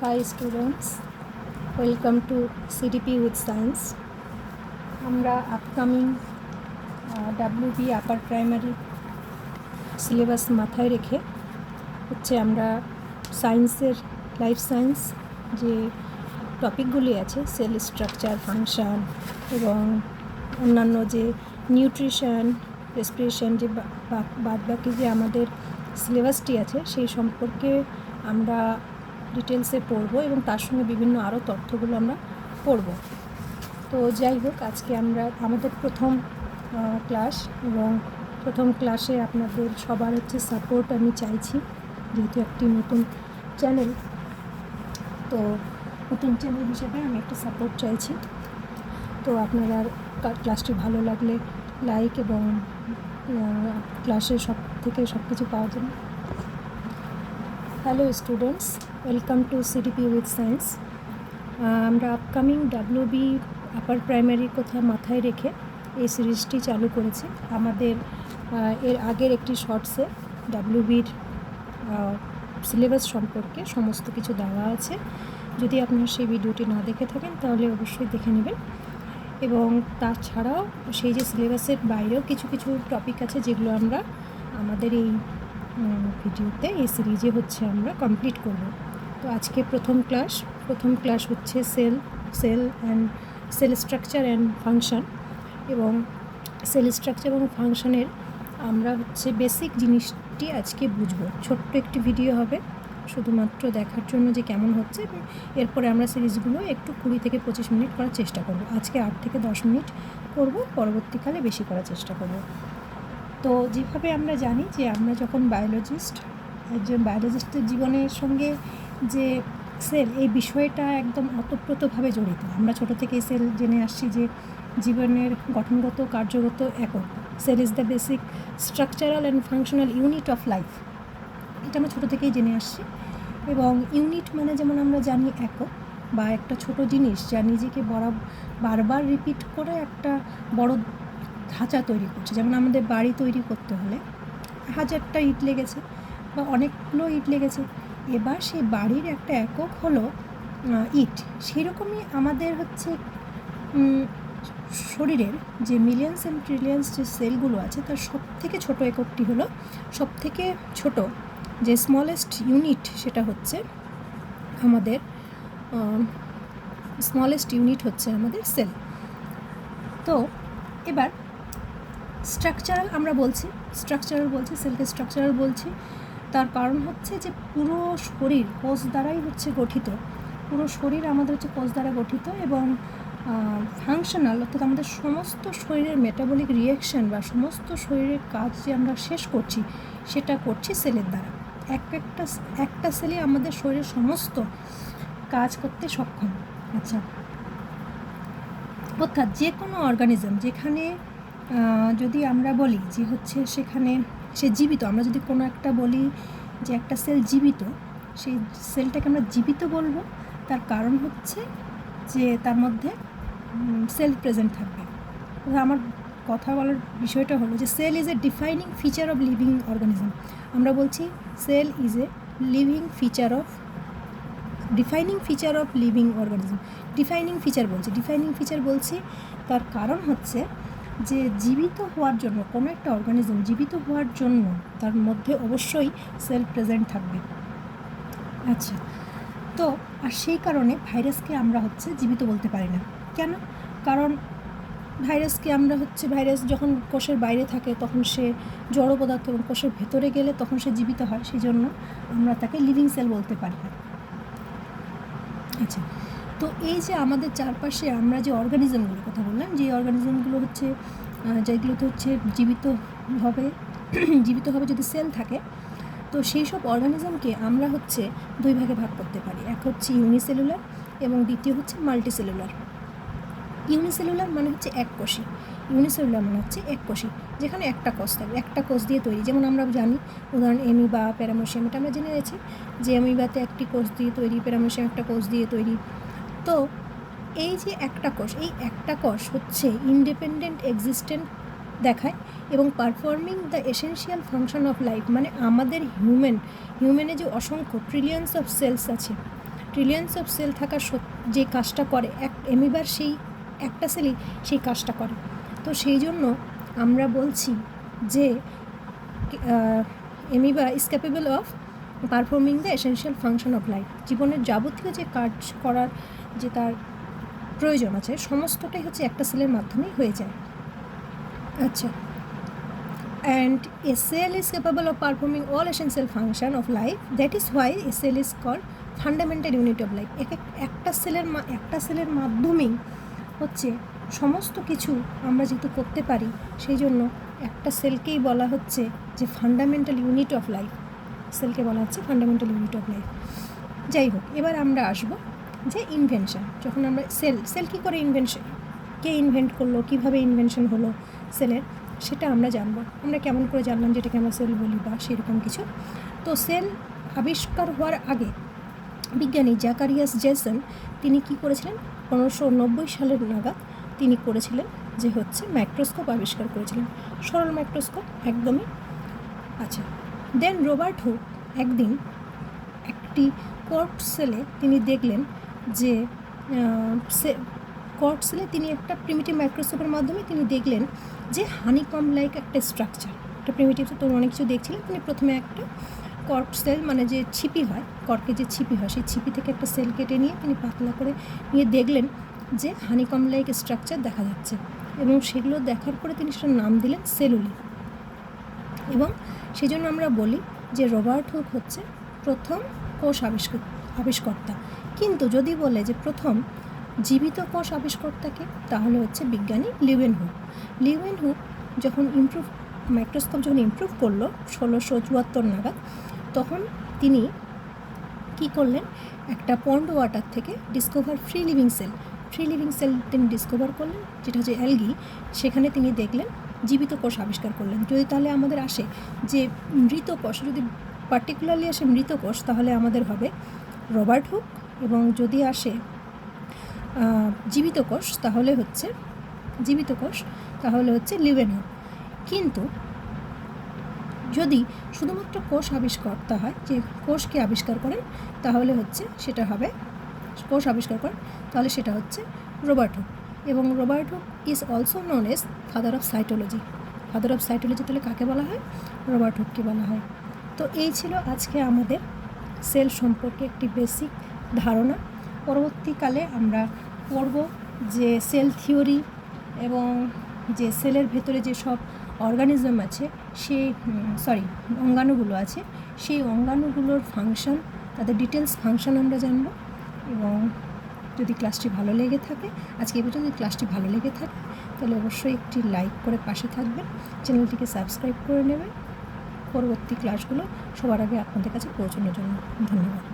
Hi students, welcome to CDP with Science. আমরা upcoming WB upper primary syllabus মাথায় রেখে আমরা সায়েন্সের লাইফ সায়েন্স যে টপিকগুলি আছে সেল স্ট্রাকচার, ফাংশন এবং অন্যান্য যে নিউট্রিশন, রেসপিরেশন যে বাদবাকি যে আমাদের সিলেবাসটি আছে সেই সম্পর্কে আমরা ডিটেলসে পড়ব এবং তার সঙ্গে বিভিন্ন আরও তথ্যগুলো আমরা পড়ব। তো যাই হোক, আজকে আমাদের প্রথম ক্লাস এবং প্রথম ক্লাসে আপনাদের সবার সাপোর্ট আমি চাইছি, যেহেতু একটি নতুন চ্যানেল। তো নতুন চ্যানেল হিসেবে আমি একটা সাপোর্ট চাইছি। তো আপনারা ক্লাসটি ভালো লাগলে লাইক এবং ক্লাসে সব কিছু পাওয়ার জন্য। Hello students, welcome to CDP with science. আমরা আপকামিং WB আপার প্রাইমারির কথা মাথায় রেখে এই সিরিজটি চালু করেছি। আমাদের এর আগের একটি শর্টসে WBর সিলেবাস সম্পর্কে সমস্ত কিছু দেওয়া আছে। যদি আপনারা সেই ভিডিওটি না দেখে থাকেন তাহলে অবশ্যই দেখে নেবেন। এবং তাছাড়াও সেই যে সিলেবাসের বাইরেও কিছু টপিক আছে যেগুলো আমরা আমাদের এই ভিডিওতে এই সিরিজে আমরা কমপ্লিট করব। তো আজকে প্রথম ক্লাস হচ্ছে সেল স্ট্রাকচার অ্যান্ড ফাংশন। এবং সেল স্ট্রাকচার এবং ফাংশনের আমরা বেসিক জিনিসটি আজকে বুঝবো। ছোট্ট একটি ভিডিও হবে শুধুমাত্র দেখার জন্য যে কেমন হচ্ছে, এবং এরপরে আমরা সিরিজগুলো একটু 20 থেকে 25 মিনিট করার চেষ্টা করব। আজকে 8 থেকে 10 মিনিট করব, পরবর্তীকালে বেশি করার চেষ্টা করব। তো যেভাবে আমরা জানি যে আমরা যখন একজন বায়োলজিস্টের জীবনের সঙ্গে যে সেল, এই বিষয়টা একদম ওতপ্রোতভাবে জড়িত। আমরা ছোটো থেকেই সেল জেনে আসছি যে জীবনের গঠনগত কার্যগত একক। Cell is the basic structural and functional unit of life, এটা আমরা ছোটো থেকেই জেনে আসছি। এবং ইউনিট মানে যেমন আমরা জানি একক বা একটা ছোট জিনিস যা নিজেকে বারবার রিপিট করে একটা বড় ধাঁচা তৈরি করছে। যেমন আমাদের বাড়ি তৈরি করতে হলে 1000টা ইট লেগেছে বা অনেকগুলো ইট লেগেছে, এবার সেই বাড়ির একটা একক হলো ইট। সেরকমই আমাদের শরীরের যে মিলিয়ন্স অ্যান্ড ট্রিলিয়ন্স যে সেলগুলো আছে তার সবথেকে ছোট এককটি হলো, সবথেকে ছোট যে স্মলেস্ট ইউনিট, সেটা হচ্ছে আমাদের আমাদের সেল। তো এবার স্ট্রাকচারাল আমরা বলছি, সেলকে স্ট্রাকচারাল বলছি। তার কারণ যে পুরো শরীর কোষ দ্বারাই গঠিত। পুরো শরীর আমাদের কোষ দ্বারা গঠিত। এবং ফাংশনাল অর্থাৎ আমাদের সমস্ত শরীরের মেটাবলিক রিয়াকশান বা সমস্ত শরীরের কাজ যে আমরা শেষ করছি সেটা করছি সেলের দ্বারা। একটা সেলই আমাদের শরীরের সমস্ত কাজ করতে সক্ষম। আচ্ছা, অর্থাৎ যে কোনো অর্গানিজম যেখানে যদি আমরা বলি যে সেখানে সে জীবিত, আমরা যদি কোনো একটা বলি যে একটা সেল জীবিত, সেই সেলটাকে আমরা জীবিত বলবো। তার কারণ যে তার মধ্যে সেল প্রেজেন্ট থাকবে। আমার কথা বলার বিষয়টা হলো যে cell is a defining feature of living organism. আমরা বলছি cell is a defining feature of living organism. Defining feature বলছি তার কারণ যে জীবিত হওয়ার জন্য, কোনো একটা অর্গানিজম জীবিত হওয়ার জন্য তার মধ্যে অবশ্যই সেল প্রেজেন্ট থাকবে। আচ্ছা, তো আর সেই কারণে ভাইরাসকে আমরা জীবিত বলতে পারি না। কেন? কারণ ভাইরাসকে আমরা ভাইরাস যখন কোষের বাইরে থাকে তখন সে জড় পদার্থ, এবং কোষের ভেতরে গেলে তখন সে জীবিত হয়, সেই জন্য আমরা তাকে লিভিং সেল বলতে পারি না। আচ্ছা, তো এই যে আমাদের চারপাশে আমরা যে অর্গানিজমগুলোর কথা বললাম, যে অর্গানিজমগুলো যেগুলোতে জীবিত হবে যদি সেল থাকে, তো সেই সব অর্গানিজমকে আমরা দুই ভাগে ভাগ করতে পারি। এক ইউনিসেলুলার এবং দ্বিতীয় মাল্টিসেলুলার। ইউনিসেলুলার মানে এককোষী, ইউনিসেলুলার মানে এককোষী, যেখানে একটা কোষ থাকবে, একটা কোষ দিয়ে তৈরি। যেমন আমরা জানি, উদাহরণ অ্যামিবা, প্যারামেসিয়াম, এটা আমরা জেনে গেছি যে অ্যামিবাতে একটি কোষ দিয়ে তৈরি, প্যারামেসিয়াম একটা কোষ দিয়ে তৈরি। তো এই যে একটা কোষ, এই একটা কোষ ইন্ডিপেন্ডেন্ট এক্সিস্টেন্ট দেখায় এবং performing the essential function of life. মানে আমাদের হিউম্যানে যে অসংখ্য ট্রিলিয়ন্স অফ সেলস আছে, ট্রিলিয়ন্স অফ সেল থাকা যে কাজটা করে অ্যামিবার সেই একটা সেলই সেই কাজটা করে। তো সেই জন্য আমরা বলছি যে amoeba is capable of performing the essential function of life. জীবনের যাবতীয় যে কাজ করার যে তার প্রয়োজন আছে সমস্তটাই হচ্ছে একটা সেলের মাধ্যমেই হয়ে যায়। আচ্ছা, and a cell is capable of performing all essential function of life. That is why a cell is called fundamental unit of life. একটা সেলের মাধ্যমেই হচ্ছে সমস্ত কিছু আমরা যেহেতু করতে পারি, সেই জন্য একটা সেলকেই বলা হচ্ছে যে ফান্ডামেন্টাল ইউনিট অফ লাইফ। সেলকে বলা হচ্ছে ফান্ডামেন্টাল ইউনিট অফ লাইফ। যাই হোক, এবার আমরা আসবো যে ইনভেনশন। যখন আমরা সেল কী করে কে ইনভেন্ট করলো, কীভাবে ইনভেনশন হলো সেলের, সেটা আমরা জানবো। আমরা কেমন করে জানলাম যেটাকে আমরা সেল বলি বা সেরকম কিছু। তো সেল আবিষ্কার হওয়ার আগে বিজ্ঞানী জ্যাকারিয়াস জেসন তিনি কি করেছিলেন, 1590 সালের নাগাদ তিনি করেছিলেন যে হচ্ছে মাইক্রোস্কোপ আবিষ্কার করেছিলেন, সরল মাইক্রোস্কোপ একদমই। আচ্ছা, দেন রবার্ট হুক একদিন একটি কর্ক সেলে তিনি দেখলেন যে কর্ক সেলে তিনি একটা প্রিমিটিভ মাইক্রোস্কোপের মাধ্যমে তিনি দেখলেন যে হানিকম লাইক একটা স্ট্রাকচার, একটা প্রিমিটিভ। তো অনেক কিছু দেখছিলেন তিনি। প্রথমে একটা কর্ক সেল মানে যে ছিপি হয়, কর্কের যে ছিপি হয়, সেই ছিপি থেকে একটা সেল কেটে নিয়ে তিনি পাতলা করে নিয়ে দেখলেন যে হানিকম লাইক স্ট্রাকচার দেখা যাচ্ছে, এবং সেগুলো দেখার পরে তিনি সেটার নাম দিলেন সেলুলোজ। এবং সেই জন্য আমরা বলি যে রবার্ট হুক হচ্ছে প্রথম কোষ আবিষ্কর্তা। কিন্তু যদি বলে যে প্রথম জীবিত কোষ আবিষ্কর্তাকে, তাহলে হচ্ছে বিজ্ঞানী লিউয়েনহুক যখন মাইক্রোস্কোপ যখন ইমপ্রুভ করলো 1674 নাগাদ, তখন তিনি কি করলেন, একটা পন্ড ওয়াটার থেকে ডিসকভার ফ্রি লিভিং সেল তিনি ডিসকভার করলেন, যেটা হচ্ছে অ্যালগি। সেখানে তিনি দেখলেন জীবিত কোষ আবিষ্কার করলেন। যদি তাহলে আমাদের আসে যে মৃত কোষ, যদি পার্টিকুলারলি আসে মৃত কোষ, তাহলে আমাদের হবে রবার্ট হুক। এবং যদি আসে জীবিত কোষ তাহলে হচ্ছে লিউয়েনহুক। কিন্তু যদি শুধুমাত্র কোষ আবিষ্কর্তা হয়, যে কোষকে আবিষ্কার করেন, তাহলে হচ্ছে সেটা হবে কোষ আবিষ্কার করেন, তাহলে সেটা হচ্ছে রবার্ট হুক। এবং Robert Hooke is also known as father of cytology. তাহলে কাকে বলা হয়? রবার্ট হুককে বলা হয়। তো এই ছিল আজকে আমাদের সেল সম্পর্কে একটি বেসিক ধারণা। পরবর্তীকালে আমরা পড়ব যে সেল থিওরি এবং যে সেলের ভেতরে যে সব অর্গানিজম আছে, অঙ্গাণুগুলো আছে, সেই অঙ্গাণুগুলোর ফাংশন, তাদের ডিটেলস ফাংশন আমরা জানব। এবং যদি ক্লাসটি ভালো লেগে থাকে, আজকে এই পর্যন্ত যদি ক্লাসটি ভালো লেগে থাকে, তাহলে অবশ্যই একটি লাইক করে পাশে থাকবেন, চ্যানেলটিকে সাবস্ক্রাইব করে নেবেন পরবর্তী ক্লাসগুলো সবার আগে আপনাদের কাছে পৌঁছানোর জন্য। ধন্যবাদ।